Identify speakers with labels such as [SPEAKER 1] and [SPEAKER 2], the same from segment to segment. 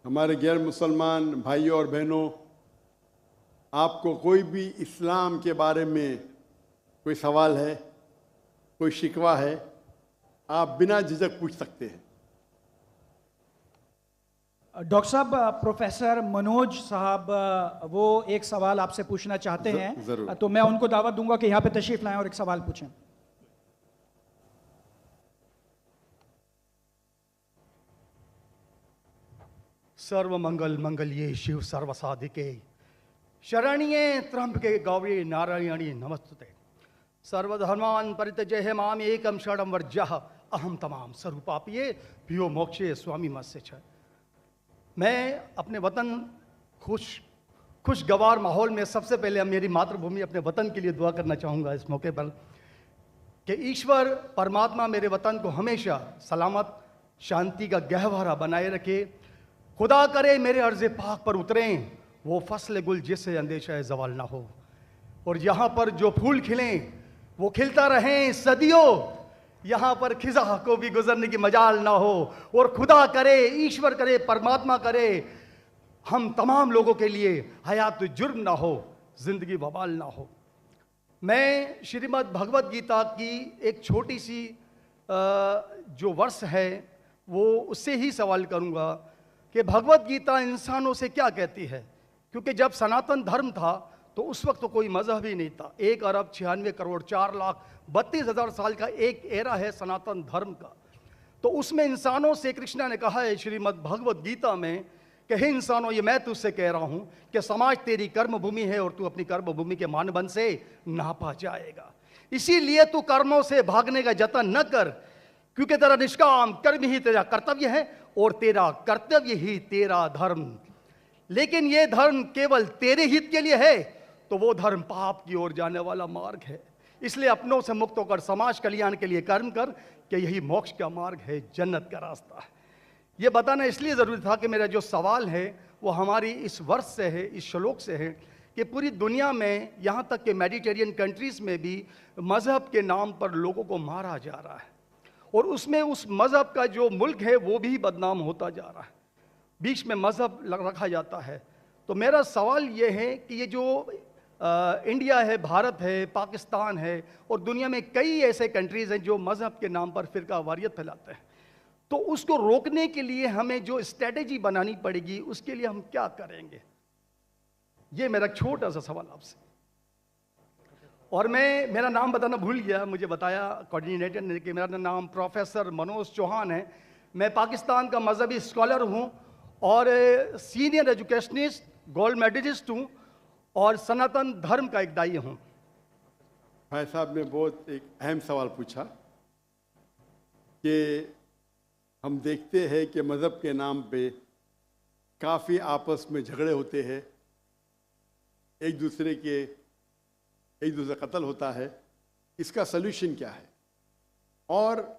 [SPEAKER 1] हमारे गैर मुसलमान भाइयों और बहनों, आपको कोई भी इस्लाम के बारे में कोई सवाल है, कोई शिकवा है, आप बिना झिझक पूछ सकते हैं।
[SPEAKER 2] डॉक्टर साहब, प्रोफेसर मनोज साहब वो एक सवाल आपसे पूछना चाहते हैं।
[SPEAKER 1] जरूर।
[SPEAKER 2] तो मैं उनको दावत दूंगा कि यहाँ पे तशरीफ लाएं और एक सवाल पूछें।
[SPEAKER 3] सर्व मंगल मंगल्ये शिव सर्व साधिके शरण्ये त्र्यंबके गौरी नारायणी नमस्तुते। सर्वधर्मान् परित्यज्य माम एकम शरणं वर्जः अहम तमाम स्वरूपापिये प्रियो मोक्षे स्वामी मत्स्य छ। मैं अपने वतन खुशगवार माहौल में सबसे पहले मेरी मातृभूमि अपने वतन के लिए दुआ करना चाहूँगा इस मौके पर कि ईश्वर परमात्मा मेरे वतन को हमेशा सलामत शांति का गहवारा बनाए रखे। खुदा करे मेरे अर्ज़ पाक पर उतरें वो फसल गुल जिससे अंदेशा जवाल ना हो, और यहाँ पर जो फूल खिलें वो खिलता रहें सदियों, यहाँ पर खिजा को भी गुजरने की मजाल ना हो। और खुदा करे, ईश्वर करे, परमात्मा करे हम तमाम लोगों के लिए हयात जुर्म ना हो, जिंदगी वबाल ना हो। मैं श्रीमद् भगवत गीता की एक छोटी सी जो वर्ष है वो उससे ही सवाल करूँगा कि भगवत गीता इंसानों से क्या कहती है। क्योंकि जब सनातन धर्म था तो उस वक्त तो कोई मजहब ही नहीं था। 1,96,4,32,000 साल का एक एरा है सनातन धर्म का। तो उसमें इंसानों से कृष्णा ने कहा है श्रीमद् भगवत गीता में कि हे इंसानों, ये मैं तुझसे कह रहा हूं कि समाज तेरी कर्म भूमि है और तू अपनी कर्म भूमि के मानदंड से नापा जाएगा। इसीलिए तू कर्मों से भागने का जतन न कर, क्योंकि तेरा निष्काम कर्म ही तेरा कर्तव्य है और तेरा कर्तव्य ही तेरा धर्म। लेकिन ये धर्म केवल तेरे हित के लिए है तो वो धर्म पाप की ओर जाने वाला मार्ग है। इसलिए अपनों से मुक्त होकर समाज कल्याण के लिए कर्म कर कि यही मोक्ष का मार्ग है, जन्नत का रास्ता है। ये बताना इसलिए ज़रूरी था कि मेरा जो सवाल है वो हमारी इस वर्ष से है, इस श्लोक से है कि पूरी दुनिया में, यहाँ तक कि मेडिटेरियन कंट्रीज़ में भी मज़हब के नाम पर लोगों को मारा जा रहा है, और उसमें उस मज़हब का जो मुल्क है वो भी बदनाम होता जा रहा है, बीच में मज़हब रखा जाता है। तो मेरा सवाल ये है कि ये जो इंडिया है, भारत है, पाकिस्तान है और दुनिया में कई ऐसे कंट्रीज़ हैं जो मज़हब के नाम पर फ़िरका वारियत फैलाते हैं, तो उसको रोकने के लिए हमें जो स्ट्रेटेजी बनानी पड़ेगी उसके लिए हम क्या करेंगे? ये मेरा छोटा सा सवाल आपसे। और मैं मेरा नाम बताना भूल गया, मुझे बताया कोऑर्डिनेटर ने कि मेरा नाम प्रोफेसर मनोज चौहान है। मैं पाकिस्तान का मजहबी स्कॉलर हूँ और सीनियर एजुकेशनिस्ट, गोल्ड मेडलिस्ट हूँ और सनातन धर्म का एक दाई हूँ।
[SPEAKER 1] भाई साहब ने बहुत एक अहम सवाल पूछा कि हम देखते हैं कि मज़हब के नाम पे काफ़ी आपस में झगड़े होते हैं, एक दूसरे का कत्ल होता है। इसका सल्यूशन क्या है? और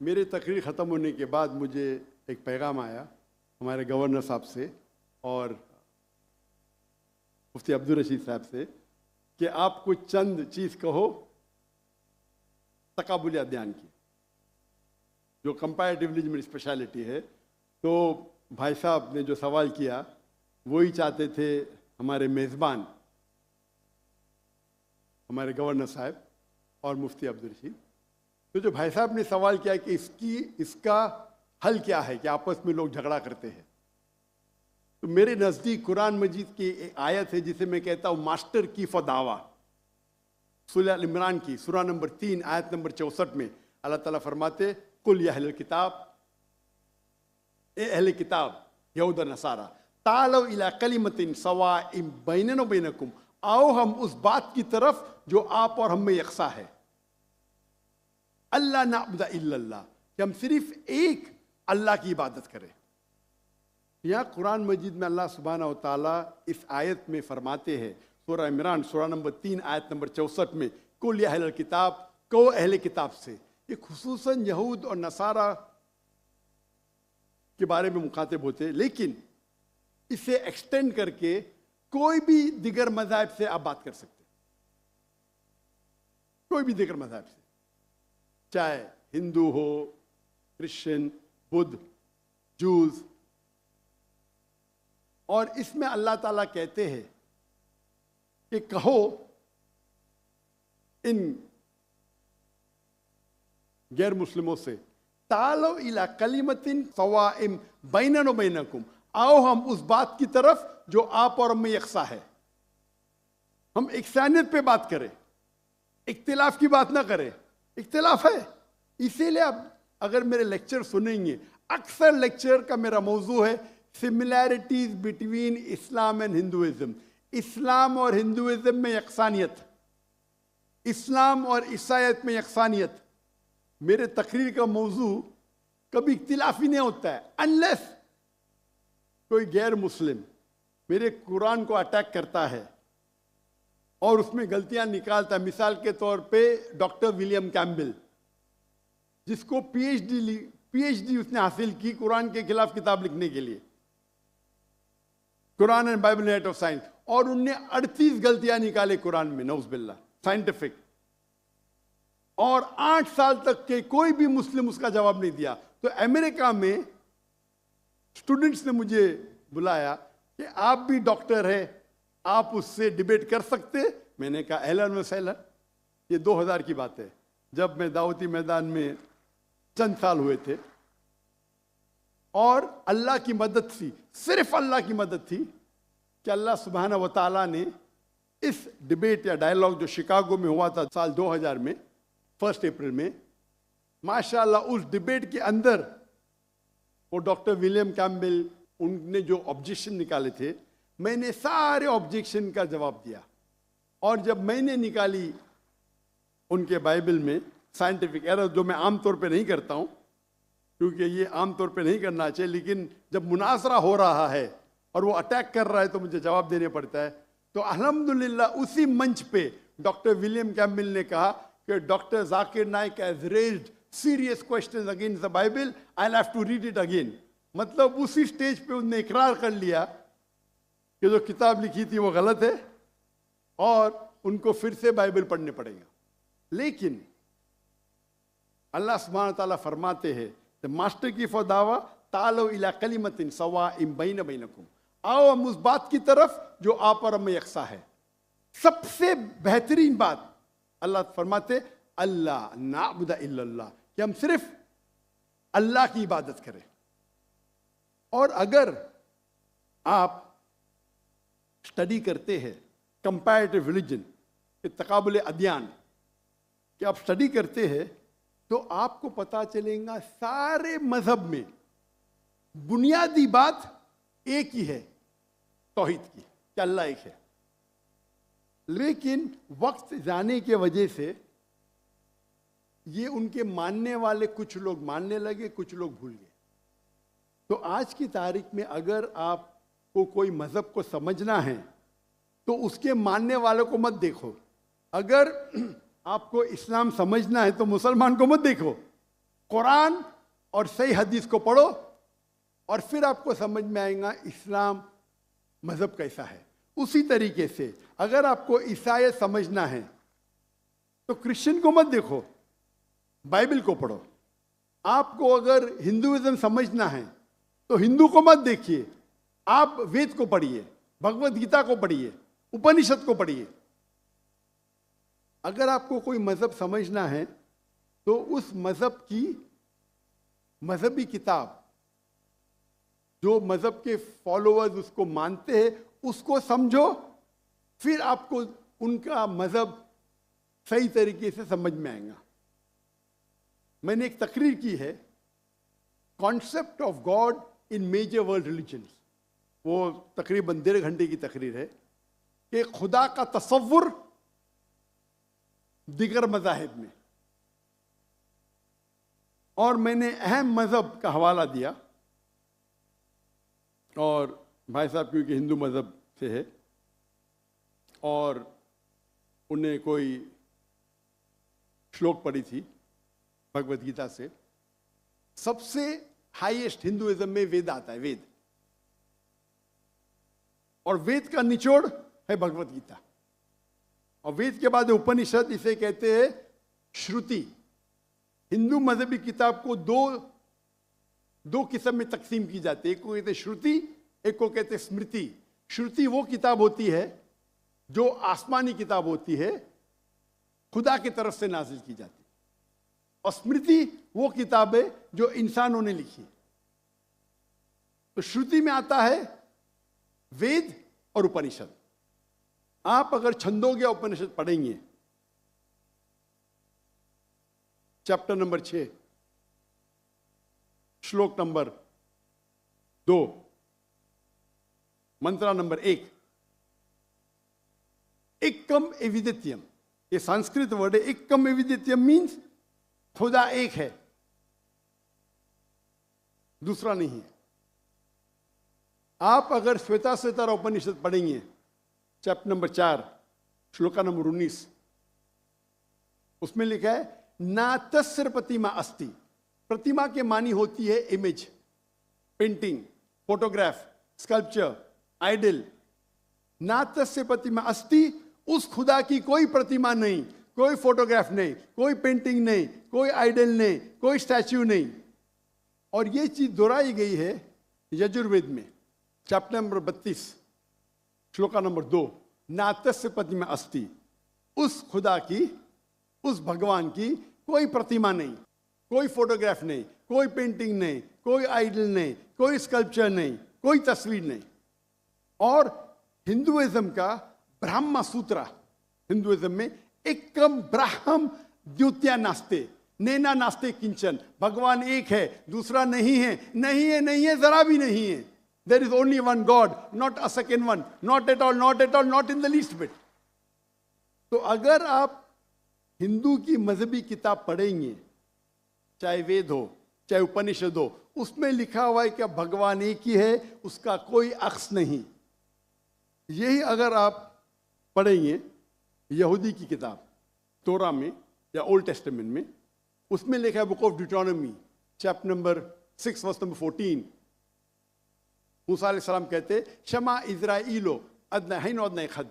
[SPEAKER 1] मेरे तकरीर ख़त्म होने के बाद मुझे एक पैगाम आया हमारे गवर्नर साहब से और मुफ्ती अब्दुल रशीद साहब से कि आप कुछ चंद चीज़ कहो तकाबुल अदयान की, जो कंपैरेटिवली मेरी स्पेशलिटी है। तो भाई साहब ने जो सवाल किया वही चाहते थे हमारे मेज़बान, हमारे गवर्नर साहब और मुफ्ती अब्दुल रशीद। तो जो भाई साहब ने सवाल किया कि इसका हल क्या है कि आपस में लोग झगड़ा करते हैं, तो मेरे नज़दीक कुरान मजीद की एक आयत है जिसे मैं कहता हूँ मास्टर की फदावा, सूरह अल इमरान की सूरह नंबर 3 आयत नंबर 64 में अल्लाह ताला फरमाते कुल या अहले किताब, ए अहले किताब यहूद नसारा तालव इला कलिमतिन सवाइम बैनना व बैनकुम, आओ हम उस बात की तरफ जो आप और हम में यकसा है। अल्लाह नाबुदा इल्लल्लाह, कि हम सिर्फ एक अल्लाह की इबादत करें। यहाँ कुरान मजीद में अल्लाह सुब्हानहू व तआला इस आयत में फरमाते हैं, सूरह इमरान सूरह नंबर 3 आयत नंबर 64 में कुल या अहले किताब, को अहले किताब से, ये खुसूसन यहूद और नसारा के बारे में मुखातिब होते हैं, लेकिन इसे एक्सटेंड करके कोई भी दिगर मज़हब से आप बात कर सकते हैं, कोई भी दिगर मज़हब से, चाहे हिंदू हो, क्रिश्चियन, बुद्ध, जूस, और इसमें अल्लाह ताला कहते हैं कि कहो इन गैर मुस्लिमों से, तालो इला कलिमतिन सवाइम बैनना व बैनकुम, आओ हम उस बात की तरफ जो आप और हमें यकसा है। हम इकसानियत पे बात करें, इख्तिलाफ की बात ना करें। इख्तिलाफ है, इसीलिए आप अगर मेरे लेक्चर सुनेंगे, अक्सर लेक्चर का मेरा मौजू है similarities between Islam and Hinduism. इस्लाम और हिंदुइज्म में यकसानियत, इस्लाम और ईसाईयत में यकसानियत। मेरे तकरीर का मौजू कभी इख्तिलाफी नहीं होता है, अनलेस कोई गैर मुस्लिम मेरे कुरान को अटैक करता है और उसमें गलतियां निकालता है। मिसाल के तौर पे डॉक्टर विलियम कैम्बेल, जिसको पीएचडी उसने हासिल की कुरान के खिलाफ किताब लिखने के लिए, Quran and Bible net of science, और उनने 38 गलतियां निकाले कुरान में, नौज़ुबिल्लाह, साइंटिफिक। और 8 साल तक के कोई भी मुस्लिम उसका जवाब नहीं दिया। तो अमेरिका में स्टूडेंट्स ने मुझे बुलाया कि आप भी डॉक्टर हैं, आप उससे डिबेट कर सकते। मैंने कहा अहलन व सहलन। ये 2000 की बात है, जब मैं दावती मैदान में चंद साल हुए थे। और अल्लाह की मदद थी, सिर्फ अल्लाह की मदद थी कि अल्लाह सुब्हाना व तआला ने इस डिबेट या डायलॉग जो शिकागो में हुआ था साल 2000 में 1 अप्रैल में, माशाअल्लाह उस डिबेट के अंदर वो डॉक्टर विलियम कैम्बेल, उनने जो ऑब्जेक्शन निकाले थे, मैंने सारे ऑब्जेक्शन का जवाब दिया। और जब मैंने निकाली उनके बाइबल में साइंटिफिक एरर, जो मैं आमतौर पे नहीं करता हूँ क्योंकि ये आमतौर पे नहीं करना चाहिए, लेकिन जब मुनाजरा हो रहा है और वो अटैक कर रहा है तो मुझे जवाब देने पड़ता है। तो अल्हम्दुलिल्लाह उसी मंच पे डॉक्टर विलियम कैम्बेल ने कहा कि doctor Zakir Naik has raised serious questions against the Bible, I will have to read it again. मतलब उसी स्टेज पे उन्होंने इकरार कर लिया कि जो किताब लिखी थी वो गलत है और उनको फिर से बाइबल पढ़ने पड़ेगा। लेकिन अल्लाह सुब्हानहू व तआला फरमाते हैं, द मास्टर की फदावा तालो इला कलिमतिन सवाइम बैन बैनकुम, आओ हम उस बात की तरफ जो आप और हमें यकसा है। सबसे बेहतरीन बात अल्लाह फरमाते अल्लाह नाबुदा इल्लल्लाह, कि हम सिर्फ अल्लाह की इबादत करें। और अगर आप स्टडी करते हैं कंपैरेटिव रिलीजन, तकाबुल अदयान, कि आप स्टडी करते हैं तो आपको पता चलेगा सारे मजहब में बुनियादी बात एक ही है, तौहीद की, कि अल्लाह एक है। लेकिन वक्त जाने के वजह से ये उनके मानने वाले कुछ लोग मानने लगे, कुछ लोग भूल गए। तो आज की तारीख में अगर आपको कोई मजहब को समझना है तो उसके मानने वालों को मत देखो। अगर आपको इस्लाम समझना है तो मुसलमान को मत देखो, कुरान और सही हदीस को पढ़ो और फिर आपको समझ में आएगा इस्लाम मजहब कैसा है। उसी तरीके से अगर आपको ईसाईयत समझना है तो क्रिश्चियन को मत देखो, बाइबल को पढ़ो। आपको अगर हिंदुइज्म समझना है तो हिंदू को मत देखिए, आप वेद को पढ़िए, भगवत गीता को पढ़िए, उपनिषद को पढ़िए। अगर आपको कोई मजहब समझना है तो उस मजहब की मजहबी किताब, जो मजहब के फॉलोअर्स उसको मानते हैं, उसको समझो, फिर आपको उनका मजहब सही तरीके से समझ में आएगा। मैंने एक तकरीर की है, concept of God in major world religions, वो तकरीबन 1.5 घंटे की तकरीर है कि खुदा का तसव्वुर दिगर मज़ाहिब में। और मैंने अहम मजहब का हवाला दिया, और भाई साहब क्योंकि हिंदू मजहब से है और उन्हें कोई श्लोक पढ़ी थी भगवत गीता से, सबसे हाईएस्ट हिंदुइज्म में वेद आता है, वेद, और वेद का निचोड़ है भगवत गीता, और वेद के बाद उपनिषद, इसे कहते हैं श्रुति। हिंदू मजहबी किताब को दो किस्म में तकसीम की जाती है, एक को कहते हैं श्रुति, एक को कहते हैं स्मृति। श्रुति वो किताब होती है जो आसमानी किताब होती है, खुदा की तरफ से नाजिल की जाती है, और स्मृति वो किताब है जो इंसानों ने लिखी है। तो श्रुति में आता है वेद और उपनिषद। आप अगर छंदोग्य उपनिषद पढ़ेंगे, चैप्टर नंबर 6 श्लोक नंबर 2, मंत्रा नंबर 1, एकम एविदित्यम, ये संस्कृत वर्ड है। एकम एविदित्यम मीन्स खुदा एक है, दूसरा नहीं है। आप अगर श्वेताश्वेतर उपनिषद पढ़ेंगे, चैप्टर नंबर 4 श्लोका नंबर 19, उसमें लिखा है ना तस्य प्रतिमा अस्ति। प्रतिमा के मानी होती है image, painting, photograph, sculpture, idol. ना तस्य प्रतिमा अस्ति, उस खुदा की कोई प्रतिमा नहीं, कोई फोटोग्राफ नहीं, कोई पेंटिंग नहीं, कोई आइडल नहीं, कोई स्टैच्यू नहीं। और ये चीज दोहराई गई है यजुर्वेद में, चैप्टर नंबर 32 श्लोका नंबर 2, ना तस्य प्रतिमा अस्ति, उस खुदा की, उस भगवान की कोई प्रतिमा नहीं, कोई फोटोग्राफ नहीं, कोई पेंटिंग नहीं, कोई आइडल नहीं, कोई स्कल्पचर नहीं, कोई तस्वीर नहीं। और हिंदुइज्म का ब्रह्म सूत्र, हिंदुइज्म में एकम ब्रह्म द्वितीया नास्ते, नैना नास्ते किंचन, भगवान एक है, दूसरा नहीं है, नहीं है, नहीं है, जरा भी नहीं है। There is only one God, not a second one, not at all, not at all, not in the least bit. तो अगर आप हिंदू की मजहबी किताब पढ़ेंगे, चाहे वेद हो, चाहे उपनिषद हो, उसमें लिखा हुआ है कि भगवान एक ही है, उसका कोई अक्स नहीं। यही अगर आप पढ़ेंगे यहूदी की किताब तोरा में या ओल्ड टेस्टामेंट में, उसमें लिखा है book of Deuteronomy chapter number 6 verse number 14, Musa अलैहिस्सलाम कहते शमा इज़राइलो अदनहैन अदनै खद।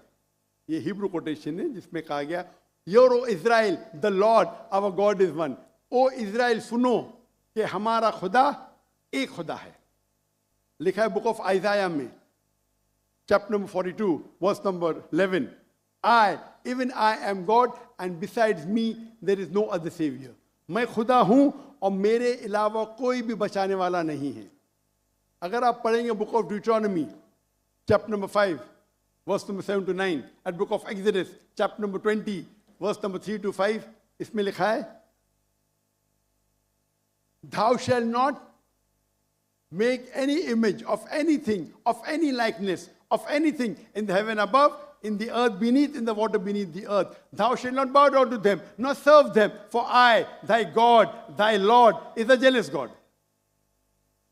[SPEAKER 1] ये हिब्रू कोटेशन है जिसमें कहा गया your O Israel the Lord our God is one. O Israel सुनो कि हमारा खुदा एक खुदा है। लिखा है बुक ऑफ आइज़ाया में chapter number 42 verse number 11, I even I am God and besides me there is no other saviour. मैं खुदा हूं और मेरे अलावा कोई भी बचाने वाला नहीं है। अगर आप पढ़ेंगे book of Deuteronomy chapter number 5 verse number 7 to 9, at book of Exodus chapter number 20 verse number 3 to 5, इसमें लिखा है thou shall not make any image of anything, of any likeness, of anything in the heaven above, in the earth beneath, in the water beneath the earth. Thou shalt not bow down to them, nor serve them, for I, thy God, thy Lord, is a jealous God.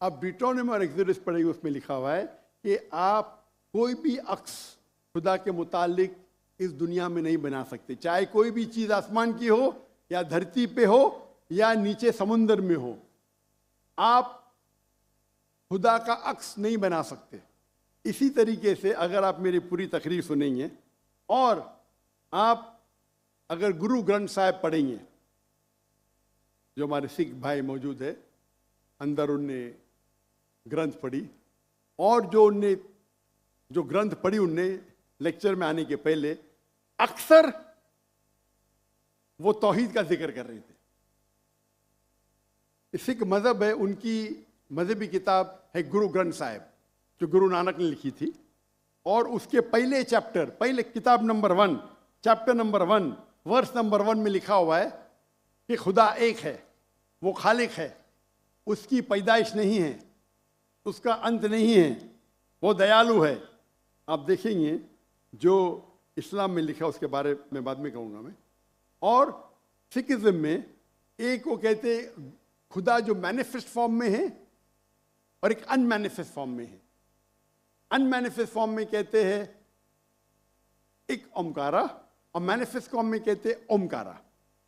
[SPEAKER 1] अब ड्यूटोनॉमी और exodus पढ़ेंगे, उसमें लिखा हुआ है कि आप कोई भी अक्स खुदा के मुतालिक इस दुनिया में नहीं बना सकते, चाहे कोई भी चीज आसमान की हो या धरती पे हो या नीचे समुद्र में हो। आप खुदा का अक्स नहीं बना सकते। इसी तरीके से अगर आप मेरी पूरी तकरीर सुनेंगे और आप अगर गुरु ग्रंथ साहिब पढ़ेंगे, जो हमारे सिख भाई मौजूद है अंदर, उनने ग्रंथ पढ़ी और जो ग्रंथ पढ़ी उनने लेक्चर में आने के पहले अक्सर वो तौहीद का जिक्र कर रहे थे। सिख मजहब है, उनकी मजहबी किताब है गुरु ग्रंथ साहिब जो गुरु नानक ने लिखी थी, और उसके पहले चैप्टर, पहले किताब number 1 chapter number 1 verse number 1 में लिखा हुआ है कि खुदा एक है, वो खालिक है, उसकी पैदाइश नहीं है, उसका अंत नहीं है, वो दयालु है। आप देखेंगे जो इस्लाम में लिखा उसके बारे में बाद में कहूँगा मैं। और सिखिज्म में एक वो कहते खुदा जो मैनिफेस्ट फॉर्म में है और एक अनमैनिफेस्ट फॉर्म में है। अनमैनिफेस्ट फॉर्म में कहते हैं एक ओमकारा और मैनिफेस्ट फॉर्म में कहते हैं ओमकारा।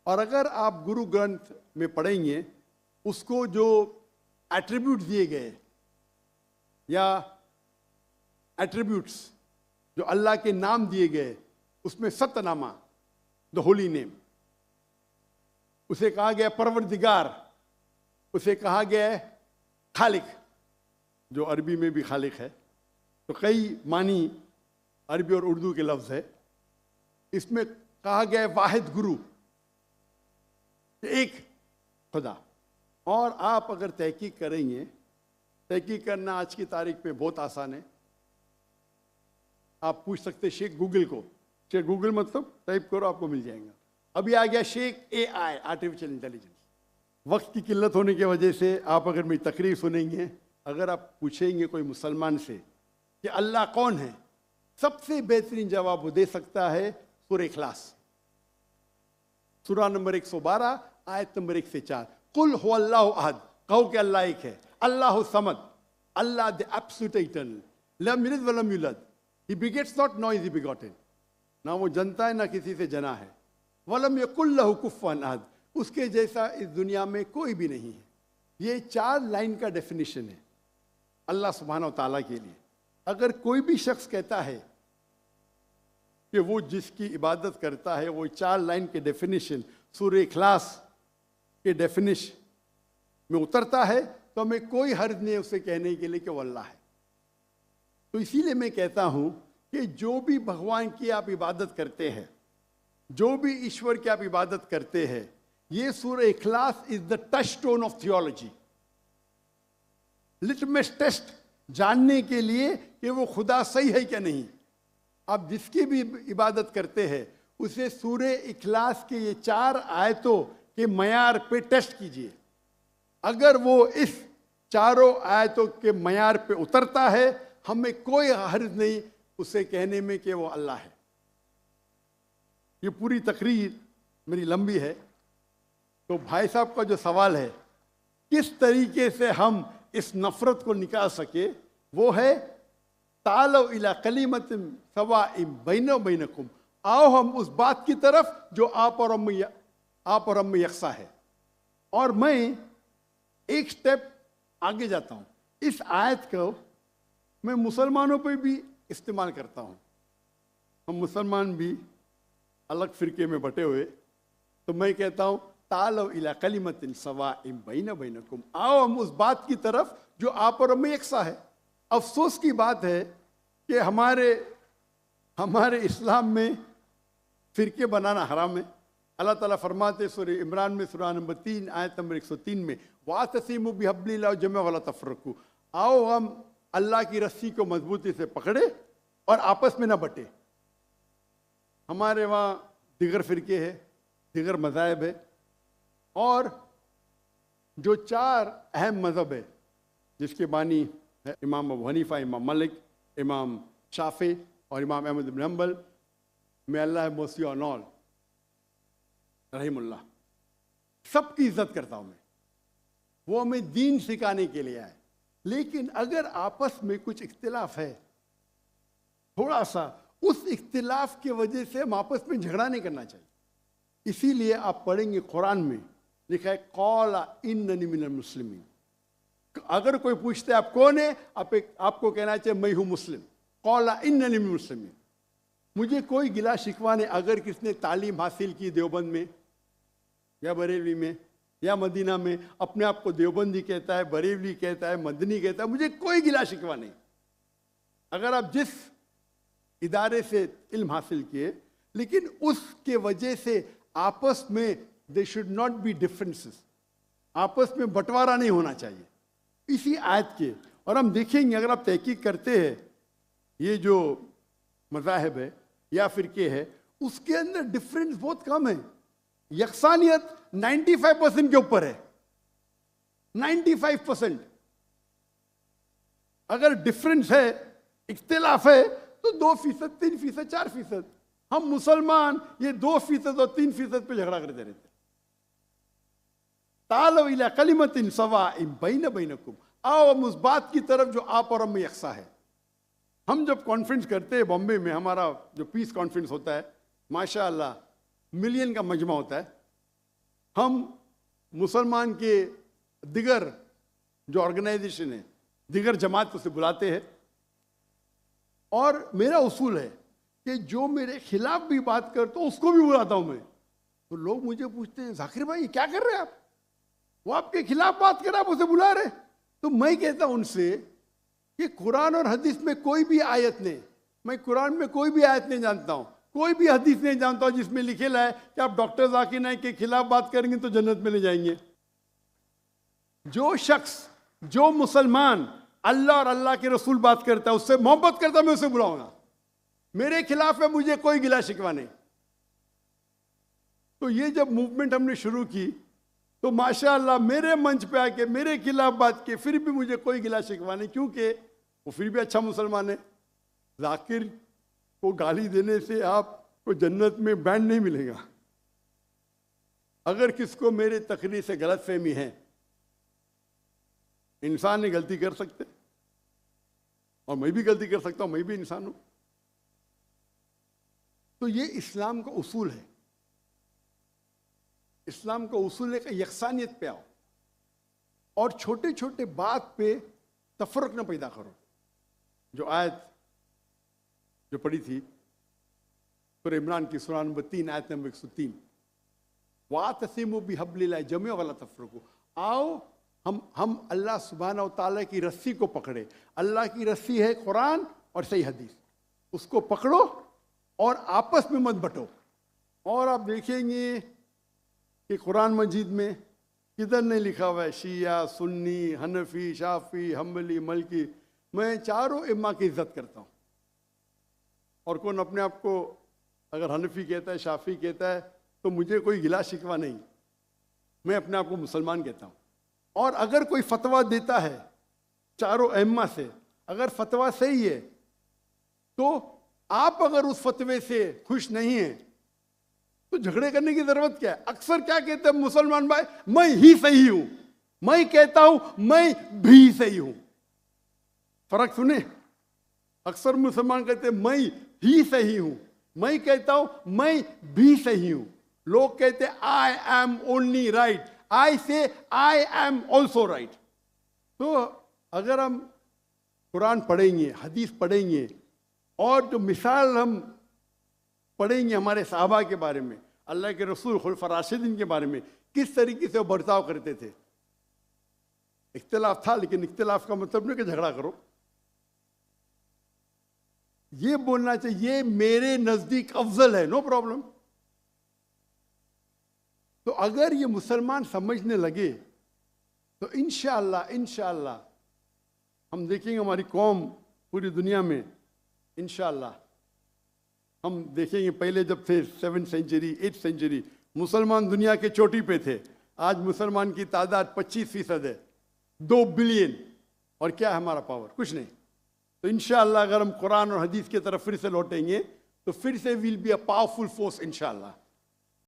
[SPEAKER 1] और अगर आप गुरु ग्रंथ में पढ़ेंगे, उसको जो एट्रीब्यूट दिए गए या एट्रीब्यूट्स जो अल्लाह के नाम दिए गए, उसमें सतनामा द होली नेम, उसे कहा गया परवरदिगार, उसे कहा गया है खालिक, जो अरबी में भी खालिक है, तो कई मानी अरबी और उर्दू के लफ्ज़ है। इसमें कहा गया है वाहिद गुरु, एक खुदा। और आप अगर तहकीक करेंगे, तहकीक करना आज की तारीख पे बहुत आसान है। आप पूछ सकते शेख गूगल को, शेख गूगल मतलब टाइप करो आपको मिल जाएगा। अभी आ गया शेख AI, आर्टिफिशियल इंटेलिजेंस। वक्त की किल्लत होने की वजह से आप अगर मेरी तकरीर सुनेंगे, अगर आप पूछेंगे कोई मुसलमान से कि अल्लाह कौन है, सबसे बेहतरीन जवाब वो दे सकता है सूरह इखलास, सूरा नंबर 112 आयत नंबर 1 से 4। कुल हुवल्लाहु अहद, कहो कि अल्लाह एक है। अल्लाहु समद, अल्लाह द एब्सोल्यूट इटर्नल, लम यलिद व लम यूलद, ही बिगेट्स नॉट, नॉ इज ही बिगॉटेन, ना वो जनता है ना किसी से जना है। वलम यकुल लहु कुफुवन अहद, उसके जैसा इस दुनिया में कोई भी नहीं है। ये 4 लाइन का डेफिनेशन है अल्लाह सुब्हानहू तआला के लिए। अगर कोई भी शख्स कहता है कि वो जिसकी इबादत करता है वो 4 लाइन के डेफिनेशन सूरह इखलास के डेफिनेशन में उतरता है, तो हमें कोई हर्ज नहीं उसे कहने के लिए कि वो अल्लाह है। तो इसीलिए मैं कहता हूं कि जो भी भगवान की आप इबादत करते हैं, जो भी ईश्वर की आप इबादत करते हैं, ये सूरह इखलास is the touchstone of theology, litmus test जानने के लिए कि वो खुदा सही है क्या नहीं। आप जिसकी भी इबादत करते हैं उसे सूरह इखलास के ये 4 आयतों के मयार पे टेस्ट कीजिए। अगर वो इस 4 आयतों के मयार पे उतरता है, हमें कोई हर्ज नहीं उसे कहने में कि वो अल्लाह है। ये पूरी तकरीर मेरी लंबी है, तो भाई साहब का जो सवाल है किस तरीके से हम इस नफरत को निकाल सके, वो है तालो इला कलिमतिन सवाइम बैना बैनकुम, आओ हम उस बात की तरफ जो आप और हम में यकसा है। और मैं एक स्टेप आगे जाता हूं, इस आयत को मैं मुसलमानों पे भी इस्तेमाल करता हूं। हम मुसलमान भी अलग फिरके में बटे हुए, तो मैं कहता हूं तालो इला कलिमतिन सवाइम बैना बैनकुम, आओ हम उस बात की तरफ जो आप और हम में यकसा है। अफसोस की बात है कि हमारे इस्लाम में फिरके बनाना हराम है। अल्लाह ताला फरमाते सूरह इमरान में सूरा नंबर 3 आयत नंबर 103 में, वातसिमु बिहब्लिल्लाहि जमीअन वला तफरकू, आओ हम अल्लाह की रस्सी को मजबूती से पकड़े और आपस में ना बटे। हमारे वहाँ दिगर फिरके है, दिगर मज़ाहिब है, और जो 4 अहम मज़हब है जिसके बानी है इमाम अबू हनीफा, इमाम मलिक, इमाम शाफी और इमाम अहमद इब्न हंबल, मे अल्लाह मोसी ऑन ऑल रहीमुल्लाह, सबकी इज्जत करता हूँ मैं। वो हमें दीन सिखाने के लिए आए, लेकिन अगर आपस में कुछ इख्तिलाफ है थोड़ा सा, उस इख्तिलाफ की वजह से हम आपस में झगड़ा नहीं करना चाहिए। इसीलिए आप पढ़ेंगे कुरान में लिखा है कौला इन्ननी मिनल मुस्लिमीन। अगर कोई पूछते आप कौन है, आपको कहना चाहिए मैं हूं मुस्लिम। कौला इन्ननी मिनल मुस्लिमीन, मुझे कोई गिला शिकवा नहीं अगर किसने तालीम हासिल की देवबंद में या बरेलवी में या मदीना में, अपने आप को देवबंदी कहता है, बरेलवी कहता है, मदनी कहता है, मुझे कोई गिला शिकवा नहीं। अगर आप जिस इदारे से इल्म हासिल किए, लेकिन उसके वजह से आपस में they should not be differences, आपस में बंटवारा नहीं होना चाहिए इसी आयत के। और हम देखेंगे अगर आप तहकीक करते हैं ये जो मज़ाहिब है या फिरके है, उसके अंदर डिफरेंस बहुत कम है। यकसानियत 95% के ऊपर है, 95%। अगर डिफरेंस है, इख्तिलाफ है, तो 2%, 3%, 4%। हम मुसलमान ये 2% और 3% पे झगड़ा करते रहते। तालो इला कलिमतिन सवाइम बैना बैनकुम, आओ हम उस बात की तरफ जो आप और हम में यकसा है। हम जब कॉन्फ्रेंस करते हैं बॉम्बे में, हमारा जो पीस कॉन्फ्रेंस होता है, माशाअल्लाह मिलियन का मजमा होता है। हम मुसलमान के दिगर जो ऑर्गेनाइजेशन है, दिगर जमात को से बुलाते हैं, और मेरा उसूल है कि जो मेरे खिलाफ भी बात कर तो उसको भी बुलाता हूं मैं। तो लोग मुझे पूछते हैं जाकिर भाई क्या कर रहे हैं आप, वो आपके खिलाफ बात कर रहे, आप उसे बुला रहे। तो मैं कहता हूं उनसे कि कुरान और हदीस में कोई भी आयत नहीं, मैं कुरान में कोई भी आयत नहीं जानता हूँ, कोई भी हदीस नहीं जानता हूँ जिसमें लिखेला है कि आप डॉक्टर जाकिर नाइक के खिलाफ बात करेंगे तो जन्नत में ले जाएंगे। जो शख्स, जो मुसलमान अल्लाह और अल्लाह के रसूल बात करता है, उससे मोहब्बत करता है, मैं उसे बुलाऊंगा। मेरे खिलाफ है, मुझे कोई गिला शिकवा नहीं। तो ये जब मूवमेंट हमने शुरू की तो माशाअल्लाह मेरे मंच पे आके मेरे खिलाफ बात की, फिर भी मुझे कोई गिला शिकवा नहीं, क्योंकि वो फिर भी अच्छा मुसलमान है। जाकिर को गाली देने से आपको जन्नत में बैंड नहीं मिलेगा। अगर किसको मेरे तकरीर से गलत फहमी है, इंसान ने गलती कर सकते और मैं भी गलती कर सकता हूं, मैं भी इंसान हूं। तो ये इस्लाम का उसूल है। इस्लाम का उसूल है कि यकसानियत पे आओ और छोटे छोटे बात पे तफरक न पैदा करो। जो आयत जो पढ़ी थी सूरह इमरान की सूरह नंबर 3 आयत नंबर 103, वातसिमु बिहब्लिल्लाह जमीअन वला तफरकू। आओ हम अल्लाह सुब्हानहू व तआला की रस्सी को पकड़े। अल्लाह की रस्सी है कुरान और सही हदीस, उसको पकड़ो और आपस में मत बंटो। और आप देखेंगे कि कुरान मजीद में किधर नहीं लिखा हुआ है शिया, सुन्नी, हनफी, शाफी, हम्बली, मलकी। मैं चारों इम्मा की इज्जत करता हूँ। और कौन अपने आप को अगर हनफी कहता है, शाफी कहता है, तो मुझे कोई गिला शिकवा नहीं, मैं अपने आप को मुसलमान कहता हूँ। और अगर कोई फतवा देता है चारों अइम्मा से, अगर फतवा सही है तो आप अगर उस फतवे से खुश नहीं हैं तो झगड़े करने की जरूरत क्या है। अक्सर क्या कहते हैं मुसलमान भाई, मैं ही सही हूं, मैं कहता हूं मैं भी सही हूं। फर्क सुने, अक्सर मुसलमान कहते हैं मैं ही सही हूं, मैं कहता हूं मैं भी सही हूं। लोग कहते हैं आई एम ओनली राइट, आई से आई एम ऑल्सो राइट। तो अगर हम कुरान पढ़ेंगे, हदीस पढ़ेंगे और जो मिसाल हम पढ़ेंगे हमारे साहबा के बारे में, अल्लाह के रसूल खुलफा राशिदीन के बारे में, किस तरीके से वो बर्ताव करते थे। इख्तिलाफ था, लेकिन इख्तिलाफ का मतलब नहीं कि झगड़ा करो। ये बोलना चाहिए ये मेरे नजदीक अफजल है, नो प्रॉब्लम। तो अगर ये मुसलमान समझने लगे तो इंशाअल्लाह हम देखेंगे हमारी कौम पूरी दुनिया में, इंशाअल्लाह हम देखेंगे। पहले जब थे 7th सेंचुरी 8th सेंचुरी मुसलमान दुनिया के चोटी पे थे, आज मुसलमान की तादाद 25% है, 2 बिलियन। और क्या है हमारा पावर? कुछ नहीं। तो इंशाअल्लाह अगर हम कुरान और हदीस की तरफ फिर से लौटेंगे तो फिर से will be a powerful force इंशाअल्लाह।